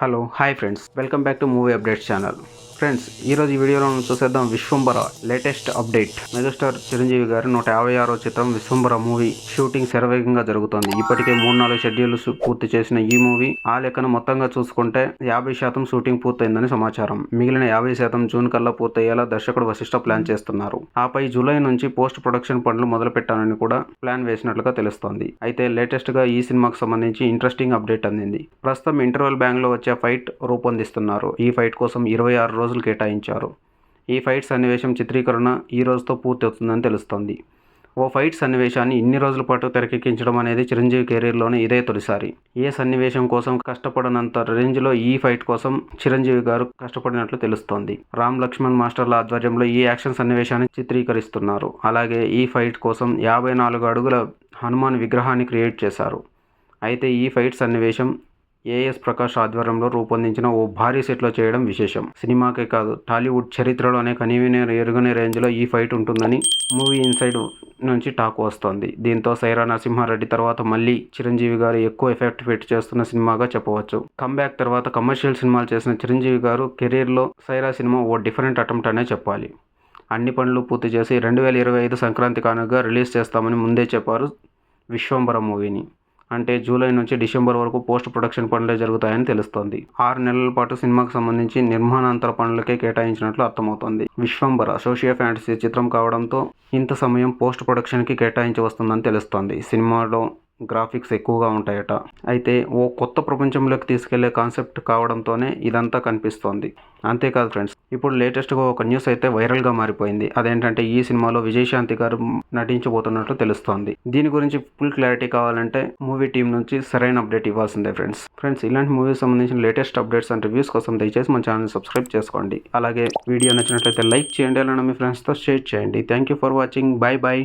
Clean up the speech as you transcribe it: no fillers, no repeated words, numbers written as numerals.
Hello hi friends, welcome back to movie updates channel. Friends, ఈరోజు ఈ వీడియోలో మనం చూసేద్దాం Vishwambhara latest update. Megastar Chiranjeevi గారి 156వ చిత్రం విశ్వంబర మూవీ షూటింగ్ శరవేగంగా జరుగుతోంది. ఇప్పటికే 3-4 షెడ్యూల్స్ పూర్తి చేసిన ఈ మూవీ ఆ లెక్కను మొత్తంగా చూసుకుంటే 50% షూటింగ్ పూర్తయిందని సమాచారం. మిగిలిన 50% జూన్ కల్లా పూర్తయ్యేలా దర్శకుడు వశిష్ఠ ప్లాన్ చేస్తున్నారు. ఆపై జూలై నుంచి పోస్ట్ ప్రొడక్షన్ పనులు మొదలు పెట్టాలని కూడా ప్లాన్ వేసినట్లుగా తెలుస్తోంది. అయితే లేటెస్ట్ గా ఈ సినిమాకు సంబంధించి ఇంట్రెస్టింగ్ అప్డేట్ అందింది. ప్రస్తుతం ఇంటర్వెల్ బ్యాంక్ లో వచ్చే ఫైట్ రూపొందిస్తున్నారు. ఈ ఫైట్ కోసం 26 రోజులు కేటాయించారు. ఈ ఫైట్ సన్నివేశం చిత్రీకరణ ఈ రోజుతో పూర్తి అవుతుందని తెలుస్తోంది. ఓ ఫైట్ సన్నివేశాన్ని ఇన్ని రోజుల పాటు తెరకెక్కించడం అనేది చిరంజీవి కెరీర్లోనే ఇదే తొలిసారి. ఏ సన్నివేశం కోసం కష్టపడనంత రేంజ్లో ఈ ఫైట్ కోసం చిరంజీవి గారు కష్టపడినట్లు తెలుస్తోంది. రామ్ లక్ష్మణ్ మాస్టర్ల ఆధ్వర్యంలో ఈ యాక్షన్ సన్నివేశాన్ని చిత్రీకరిస్తున్నారు. అలాగే ఈ ఫైట్ కోసం 54 అడుగుల హనుమాన్ విగ్రహాన్ని క్రియేట్ చేశారు. అయితే ఈ ఫైట్ సన్నివేశం ఏఎస్ ప్రకాష్ ఆధ్వర్యంలో రూపొందించిన ఓ భారీ సెట్లో చేయడం విశేషం. సినిమాకే కాదు, టాలీవుడ్ చరిత్రలోనే కనీవిని ఎరుగని రేంజ్లో ఈ ఫైట్ ఉంటుందని మూవీ ఇన్సైడ్ నుంచి టాక్ వస్తోంది. దీంతో సైరా నరసింహారెడ్డి తర్వాత మళ్ళీ చిరంజీవి గారు ఎక్కువ ఎఫెక్ట్ పెట్టి చేస్తున్న సినిమాగా చెప్పవచ్చు. కమ్బ్యాక్ తర్వాత కమర్షియల్ సినిమాలు చేసిన చిరంజీవి గారు కెరీర్లో సైరా సినిమా ఓ డిఫరెంట్ అటెంప్ట్ అనే చెప్పాలి. అన్ని పనులు పూర్తి చేసి 2025 సంక్రాంతి కానుకగా రిలీజ్ చేస్తామని ముందే చెప్పారు. విశ్వంబర మూవీని అంటే జూలై నుంచి డిసెంబర్ వరకు పోస్ట్ ప్రొడక్షన్ పనులే జరుగుతాయని తెలుస్తోంది. 6 నెలల పాటు సినిమాకు సంబంధించి నిర్మాణాంతర పనులకే కేటాయించినట్లు అర్థమవుతోంది. విశ్వంబర సోషియో ఫ్యాంటసీ చిత్రం కావడంతో ఇంత సమయం పోస్ట్ ప్రొడక్షన్కి కేటాయించి వస్తుందని తెలుస్తోంది. సినిమాలో గ్రాఫిక్స్ ఎక్కువగా ఉంటాయట. అయితే ఓ కొత్త ప్రపంచంలోకి తీసుకెళ్లే కాన్సెప్ట్ కావడంతోనే ఇదంతా కనిపిస్తోంది. అంతేకాదు ఫ్రెండ్స్, ఇప్పుడు లేటెస్ట్గా ఒక న్యూస్ అయితే వైరల్గా మారిపోయింది. అదేంటంటే ఈ సినిమాలో విజయశాంతి గారు నటించబోతున్నట్లు తెలుస్తోంది. దీని గురించి ఫుల్ క్లారిటీ కావాలంటే మూవీ టీం నుంచి సరైన అప్డేట్ ఇవ్వాల్సిందే ఫ్రెండ్స్. ఇలాంటి మూవీస్ సంబంధించిన లేటెస్ట్ అప్డేట్స్ అండ్ రివ్యూస్ కోసం దయచేసి మన ఛానల్ సబ్స్క్రైబ్ చేసుకోండి. అలాగే వీడియో నచ్చినట్లయితే లైక్ చేయండి. అలానే మీ ఫ్రెండ్స్తో షేర్ చేయండి. Thank you for watching. Bye bye.